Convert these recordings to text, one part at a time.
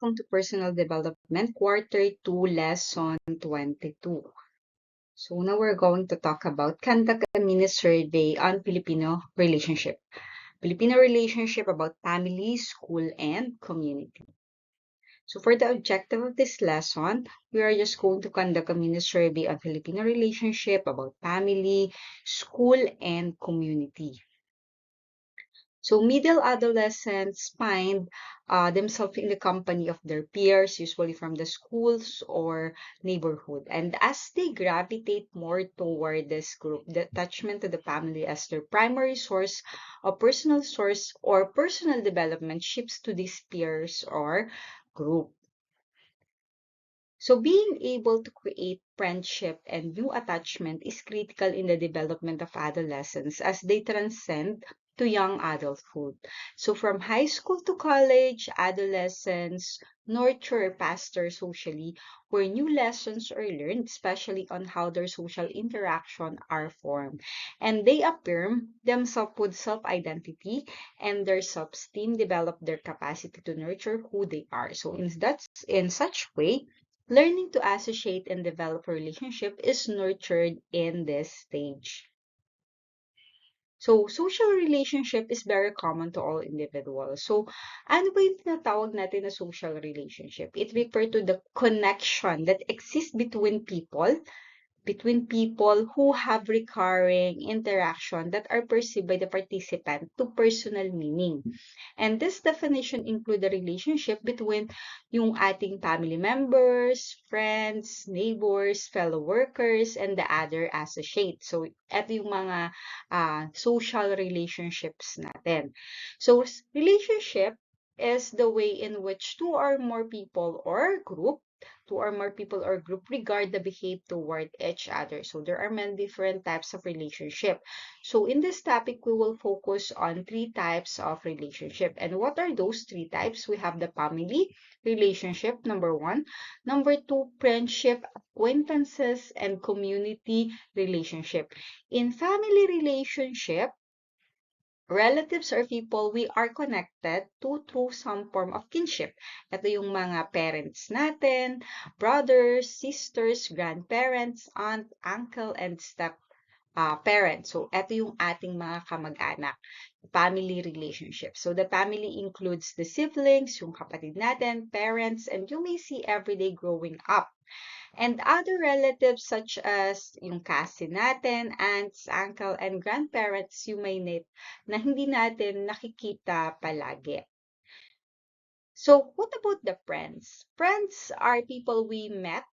welcome to Personal Development Q2 Lesson 22. So now we're going to talk about conduct a mini survey on Filipino relationship. Filipino relationship about family, school, and community. So for the objective of this lesson, we are just going to conduct a mini survey on Filipino relationship about family, school, and community. So middle adolescents find themselves in the company of their peers, usually from the schools or neighborhood. And as they gravitate more toward this group, the attachment to the family as their primary source of personal source or personal development shifts to these peers or group. So being able to create friendship and new attachment is critical in the development of adolescents as they transcend to young adulthood. So from high school to college, adolescents nurture or pastor socially where new lessons are learned, especially on how their social interaction are formed. And they affirm themselves with self-identity and their self-esteem develop their capacity to nurture who they are. So in such way, learning to associate and develop a relationship is nurtured in this stage. So, social relationship is very common to all individuals. So, ano ba yung tinatawag natin na social relationship? It refers to the connection that exists between people who have recurring interaction that are perceived by the participant to personal meaning. And this definition include the relationship between yung ating family members, friends, neighbors, fellow workers, and the other associates. So, ito yung mga social relationships natin. So, relationship is the way in which two or more people or group regard the behave toward each other. So there are many different types of relationship. So in this topic, we will focus on 3 types of relationship. And what are those 3 types? We have the family relationship, number 1. Number 2, friendship, acquaintances, and community relationship. In family relationship, relatives are people we are connected to through some form of kinship. Ito yung mga parents natin, brothers, sisters, grandparents, aunt, uncle, and step parents. So, ito yung ating mga kamag-anak. Family relationship. So, the family includes the siblings, yung kapatid natin, parents, and you may see everyday growing up. And other relatives such as yung cousin natin, aunts, uncle, and grandparents you may meet na hindi natin nakikita palagi. So, what about the friends? Friends are people we met,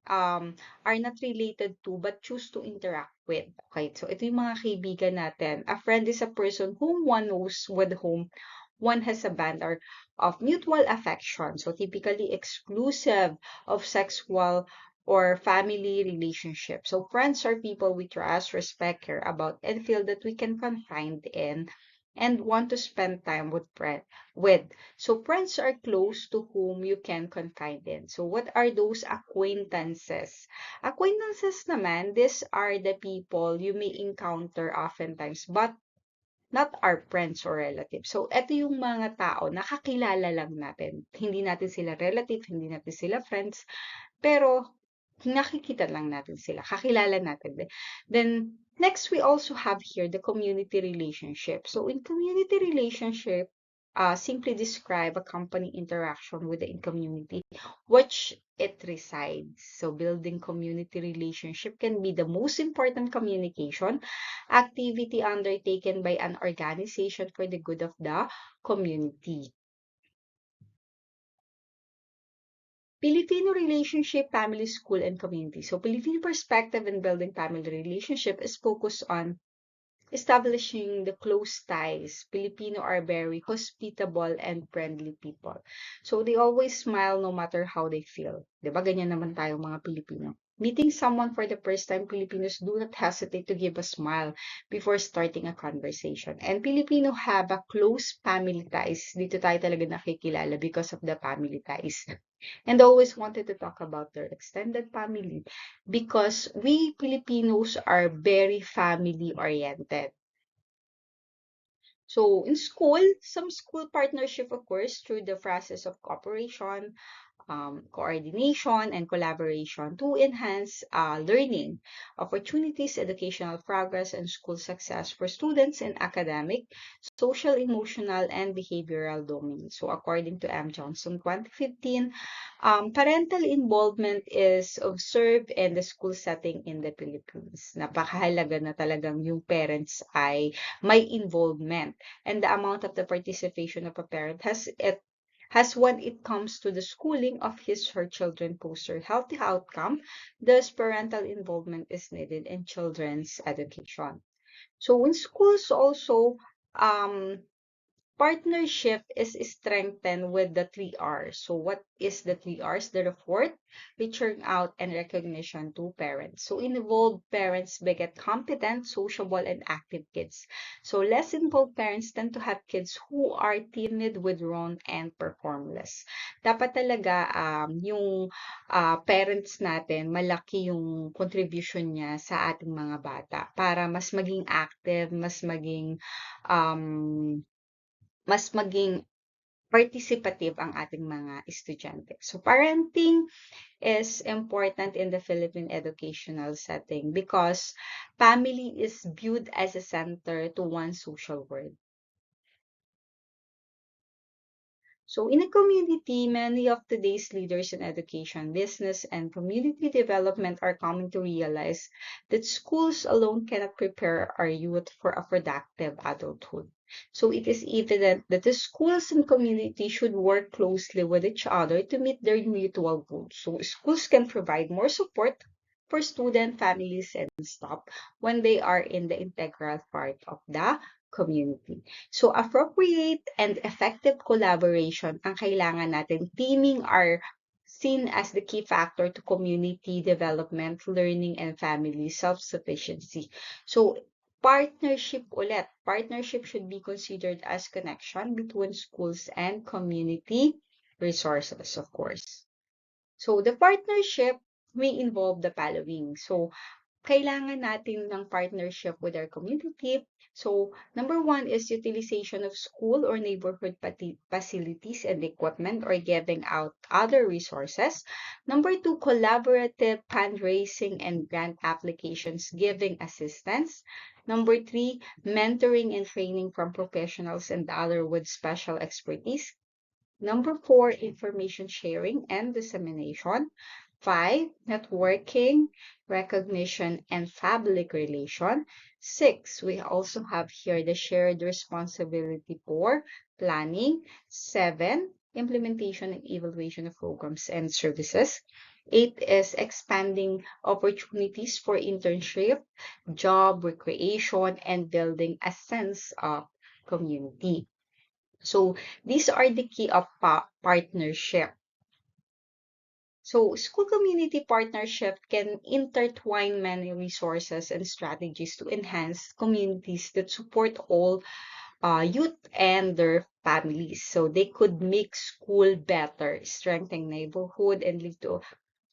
are not related to, but choose to interact with. Okay, so ito yung mga kaibigan natin. A friend is a person whom one knows with whom one has a bond or of mutual affection. So typically exclusive of sexual or family relationship. So friends are people we trust, respect, care about, and feel that we can confide in and want to spend time with. So friends are close to whom you can confide in. So what are those acquaintances? Acquaintances naman, these are the people you may encounter oftentimes, but not our friends or relatives. So, ito yung mga tao na kakilala lang natin. Hindi natin sila relative, hindi natin sila friends, pero nakikita lang natin sila, kakilala natin. Then, next, we also have here the community relationship. So, in community relationship, simply describe a company interaction with the community, which it resides. So building community relationship can be the most important communication activity undertaken by an organization for the good of the community. Filipino relationship, family, school, and community. So Filipino perspective in building family relationship is focused on establishing the close ties. Filipino are very hospitable and friendly people. So they always smile no matter how they feel. Diba? Ganyan naman tayo mga Pilipino. Meeting someone for the first time, Filipinos do not hesitate to give a smile before starting a conversation. And Filipino have a close family ties. Dito tayo talaga nakikilala because of the family ties. And always wanted to talk about their extended family because we Filipinos are very family oriented. So in school, some school partnership occurs through the process of cooperation, coordination, and collaboration to enhance learning opportunities, educational progress, and school success for students in academic, social, emotional, and behavioral domains. So according to M. Johnson 2015, parental involvement is observed in the school setting in the Philippines. Napakahalaga na talagang yung parents ay may involvement, and the amount of the participation of a parent has when it comes to the schooling of his or her children foster healthy outcome. Thus parental involvement is needed in children's education. So in schools also, um partnership is strengthened with the 3 R's. So what is the 3 R's? The report, reaching out, and recognition to parents. So involved parents beget competent, sociable, and active kids. So less involved parents tend to have kids who are timid, withdrawn, and perform less. Dapat talaga yung parents natin, malaki yung contribution niya sa ating mga bata para mas maging active, um, mas maging participative ang ating mga estudyante. So parenting is important in the Philippine educational setting because family is viewed as a center to one's social world. So in a community, many of today's leaders in education, business, and community development are coming to realize that schools alone cannot prepare our youth for a productive adulthood. So it is evident that the schools and community should work closely with each other to meet their mutual goals. So schools can provide more support for student families and staff when they are in the integral part of the community. So appropriate and effective collaboration ang kailangan natin. Teaming are seen as the key factor to community development, learning, and family self-sufficiency. So partnership ulit. Partnership should be considered as connection between schools and community resources, of course. So the partnership may involve the following. So kailangan natin ng partnership with our community. So, number 1 is utilization of school or neighborhood facilities and equipment or giving out other resources. Number 2, collaborative fundraising and grant applications giving assistance. Number 3, mentoring and training from professionals and other with special expertise. Number 4, information sharing and dissemination. 5, networking, recognition, and public relation. 6, we also have here the shared responsibility for planning. 7, implementation and evaluation of programs and services. 8 is expanding opportunities for internship, job, recreation, and building a sense of community. So these are the key of partnership. So school community partnership can intertwine many resources and strategies to enhance communities that support all youth and their families. So they could make school better, strengthen neighborhood, and lead to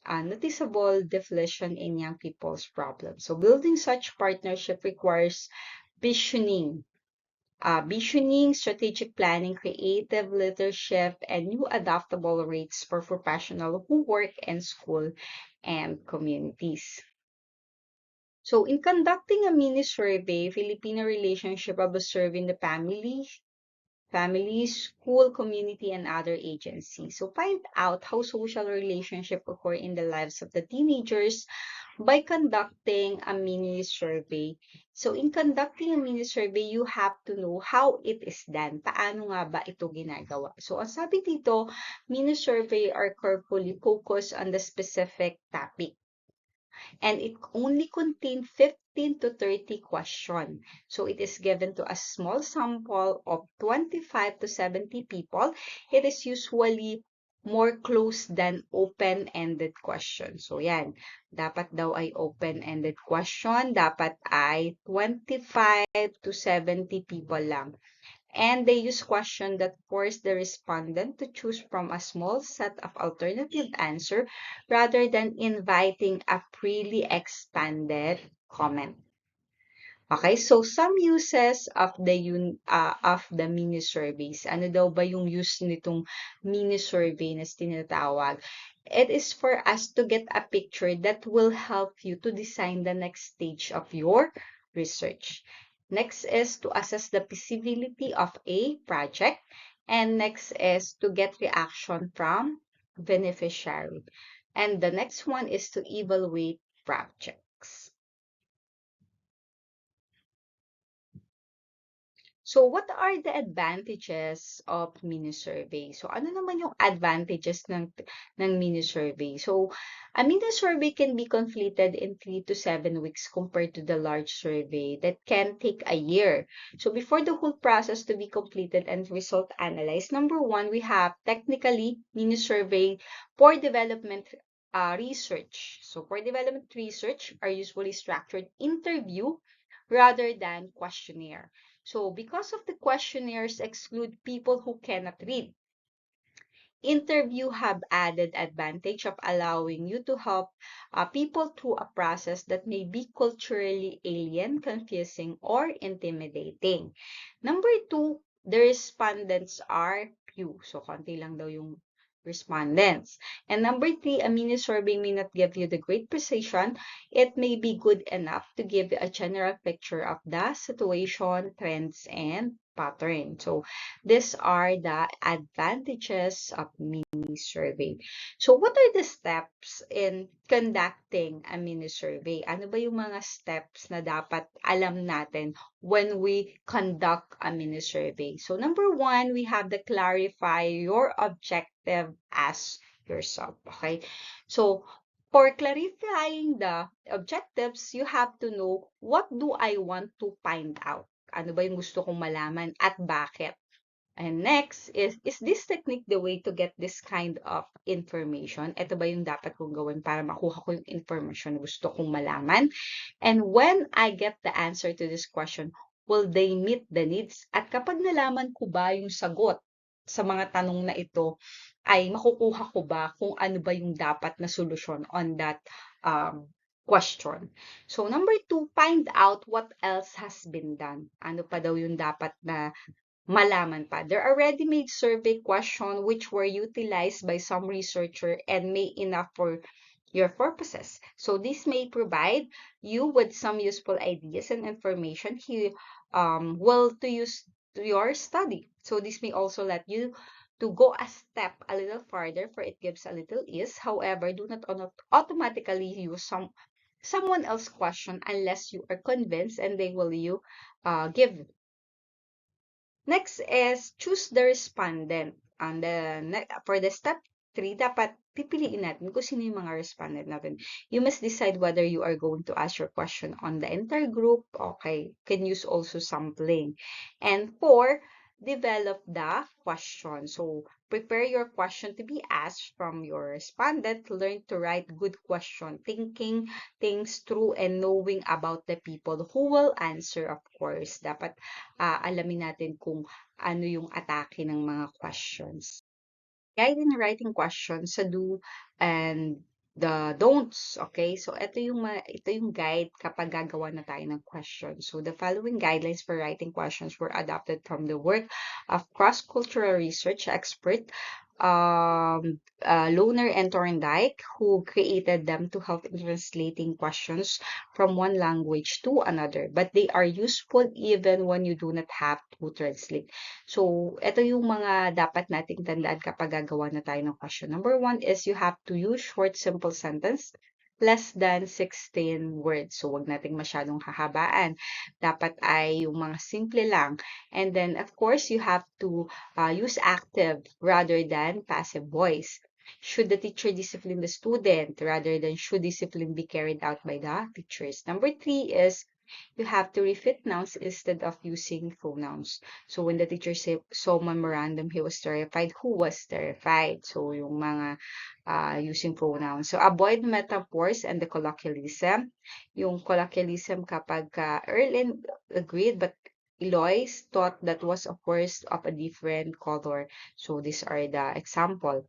a noticeable deflation in young people's problems. So building such partnership requires visioning, strategic planning, creative leadership, and new adaptable rates for professionals who work in school and communities. So in conducting a mini survey, Filipino relationship observing the family, school, community, and other agencies. So find out how social relationships occur in the lives of the teenagers by conducting a mini survey. So in conducting a mini survey, you have to know how it is done. Paano nga ba ito ginagawa? So ang sabi dito, mini survey are carefully focused on the specific topic, and it only contains 15 to 30 questions. So it is given to a small sample of 25 to 70 people. It is usually more closed than open-ended question. So yan, dapat daw ay open-ended question, dapat ay 25 to 70 people lang. And they use questions that force the respondent to choose from a small set of alternative answer rather than inviting a freely expanded comment. Okay, so some uses of the mini surveys. Ano daw ba yung use nitong mini survey na tinatawag? It is for us to get a picture that will help you to design the next stage of your research. Next is to assess the feasibility of a project. And next is to get reaction from beneficiary. And the next one is to evaluate projects. So, what are the advantages of mini-survey? So, ano naman yung advantages ng mini-survey? So, a mini-survey can be completed in 3 to 7 weeks compared to the large survey that can take a year. So, before the whole process to be completed and result analyzed, number one, we have technically mini-survey for development research. So, for development research are usually structured interview rather than questionnaire. So, because of the questionnaires exclude people who cannot read, interview have added advantage of allowing you to help people through a process that may be culturally alien, confusing, or intimidating. Number two, the respondents are few. So, konti lang daw yung respondents. And number three, a mini survey may not give you the great precision. It may be good enough to give you a general picture of the situation, trends, and pattern. So, these are the advantages of mini survey. So, what are the steps in conducting a mini survey? Ano ba yung mga steps na dapat alam natin when we conduct a mini survey? So, number one, we have to clarify your objective as yourself. Okay? So, for clarifying the objectives, you have to know what do I want to find out? Ano ba yung gusto kong malaman at bakit? And next is this technique the way to get this kind of information? Ito ba yung dapat kong gawin para makuha ko yung information na gusto kong malaman? And when I get the answer to this question, will they meet the needs? At kapag nalaman ko ba yung sagot sa mga tanong na ito, ay makukuha ko ba kung ano ba yung dapat na solusyon on that question. So, number two, find out what else has been done. Ano pa daw yung dapat na malaman pa. There are ready-made survey questions which were utilized by some researcher and may enough for your purposes. So this may provide you with some useful ideas and information he will to use to your study. So this may also let you to go a step a little farther for it gives a little ease. However, do not automatically use someone else's question unless you are convinced and they will give. Next is choose the respondent. And for the step 3, dapat pipiliin natin kung sino yung mga respondent natin. You must decide whether you are going to ask your question on the entire group. Okay, can use also sampling. And 4, develop the question. So, prepare your question to be asked from your respondent. Learn to write good question, thinking things through and knowing about the people who will answer, of course. Dapat alamin natin kung ano yung atake ng mga questions. Guide in writing questions sa do and the don'ts. Okay? So, ito yung guide kapag gagawa na tayo ng questions. So, the following guidelines for writing questions were adopted from the work of cross-cultural research expert Lohner and Thorndike, who created them to help in translating questions from one language to another. But they are useful even when you do not have to translate. So, ito yung mga dapat nating tandaan kapag gagawa na tayo ng question. Number 1 is you have to use short, simple sentence, less than 16 words. So, wag nating masyadong hahabaan. Dapat ay yung mga simple lang. And then, of course, you have to use active rather than passive voice. Should the teacher discipline the student rather than should discipline be carried out by the teachers? Number 3 is you have to refit nouns instead of using pronouns. So, when the teacher saw memorandum, he was terrified. Who was terrified? So, yung mga using pronouns. So, avoid metaphors and the colloquialism. Yung colloquialism kapag Earl agreed, but Eloise thought that was a horse of a different color. So, these are the example.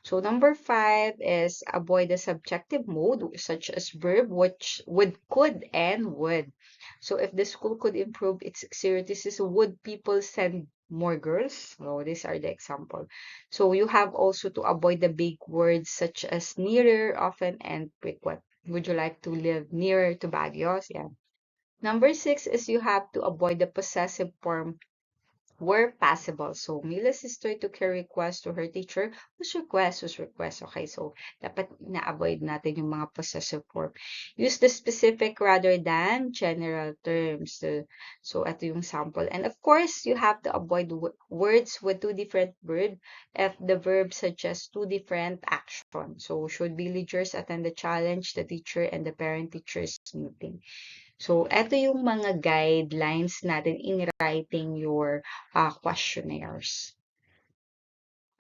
So number 5 is avoid the subjective mode, such as verb, which would, could, and would. So if the school could improve its services, would people send more girls? So these are the example. So you have also to avoid the big words such as nearer, often, and frequent. Would you like to live nearer to Baguio? Yeah. Number 6 is you have to avoid the possessive form were possible. So, Mila's sister took her request to her teacher. Whose request? Whose request? Okay, so dapat na-avoid natin yung mga possessive form. Use the specific rather than general terms. So, ito yung sample. And of course, you have to avoid words with two different verbs if the verb suggests two different actions. So, should villagers attend the challenge, the teacher, and the parent-teachers meeting? So, eto yung mga guidelines natin in writing your questionnaires.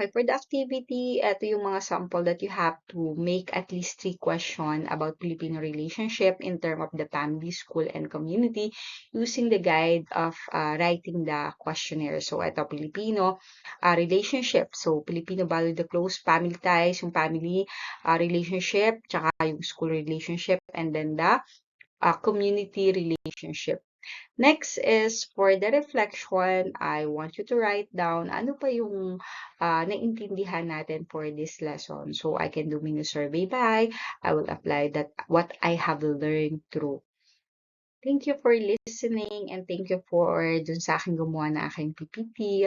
Okay, for the activity, eto yung mga sample that you have to make at least 3 questions about Filipino relationship in terms of the family, school, and community using the guide of writing the questionnaire. So, eto, Filipino relationship. So, Filipino value the close family ties, yung family relationship, tsaka yung school relationship, and then the community relationship. Next is for the reflection, I want you to write down ano pa yung naintindihan natin for this lesson. So I can do mini survey by, I will apply that what I have learned through. Thank you for listening and thank you for dun sa aking gumawa na aking PPT.